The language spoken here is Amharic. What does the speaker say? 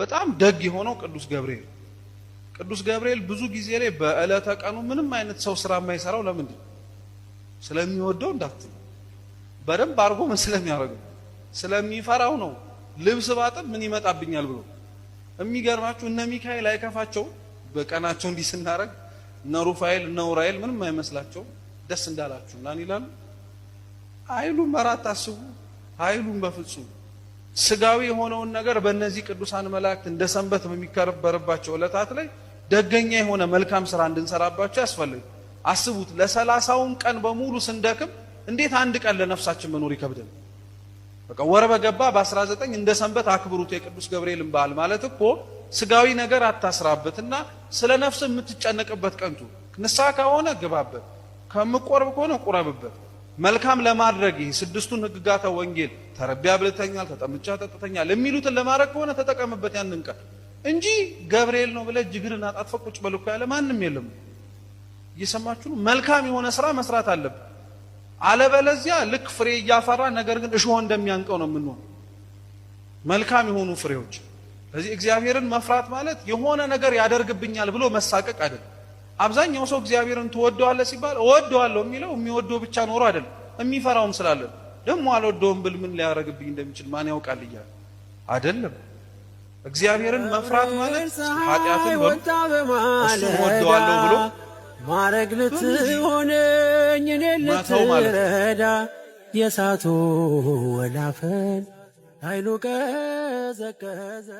በጣም ደግ የሆነው ቅዱስ ገብርኤል ብዙ ጊዜ ላይ በእለተ ቀኑ ምንም አይነት ሰው ስራ የማይሰራው ለምንድን ነው? ስለሚወደው እንዳትሉ በደንብ አድርጎ ምን ስለሚያደርገው ስለሚፈራው ነው። ልብስ ባጥብ ምን ይመጣብኛል ብሎ የሚገርማችሁ እነ ሚካኤል አይከፋቸው በቀናቸው እንዲህ ስናረግ እነ ሩፋኤል እነ ኡራኤል ምንም አይመስላቸው ደስ እንዳላችሁ እናን ይላሉ። ኃይሉን መራት ታስቡ ኃይሉን በፍጹም ስጋዊ የሆነውን ነገር በእነዚህ ቅዱሳን መላእክት እንደ ሰንበት በሚከበርባቸው ዕለታት ላይ ደገኛ የሆነ መልካም ስራ እንድንሰራባቸው ያስፈልጋል። አስቡት ለ30ውን ቀን በሙሉ ስንደክም እንዴት አንድ ቀን ለነፍሳችን መኖር ይከብደን? በቃ ወር በገባ በ19 እንደ ሰንበት አክብሩት የቅዱስ ገብርኤልን በዓል ማለት እኮ ስጋዊ ነገር አታስራበትና ስለ ነፍስ የምትጨነቅበት ቀንቱ ንስሐ ከሆነ ግባበት ከምቆርብ ከሆነ ቁረብበት። መልካም ለማድረግ ይሄ ስድስቱን ህግጋተ ወንጌል ተረቢያ ብለተኛል ተጠምጫ ተጠተኛል የሚሉትን ለማድረግ ከሆነ ተጠቀምበት ያንን ቀን እንጂ ገብርኤል ነው ብለህ እጅግርን አጣጥፈ ቁጭ በልኩ ያለ ማንም የለም። እየሰማችሁ ነው? መልካም የሆነ ስራ መስራት አለብን። አለበለዚያ ልክ ፍሬ እያፈራ ነገር ግን እሾህ እንደሚያንቀው ነው የምንሆነው። መልካም የሆኑ ፍሬዎች። ስለዚህ እግዚአብሔርን መፍራት ማለት የሆነ ነገር ያደርግብኛል ብሎ መሳቀቅ አይደለም። አብዛኛው ሰው እግዚአብሔርን ትወደዋለህ ሲባል እወደዋለሁ የሚለው የሚወደው ብቻ ኖሮ አይደለም የሚፈራውም ስላለ ደግሞ አልወደውም ብል ምን ሊያደርግብኝ እንደሚችል ማን ያውቃል እያለ አይደለም። እግዚአብሔርን መፍራት ማለት ኃጢአትን እሱ እወደዋለሁ ብሎ ማረግ ልትሆነኝ እኔን ልትረዳ የእሳቱ ወላፈን ኃይሉ ቀዘቀዘ።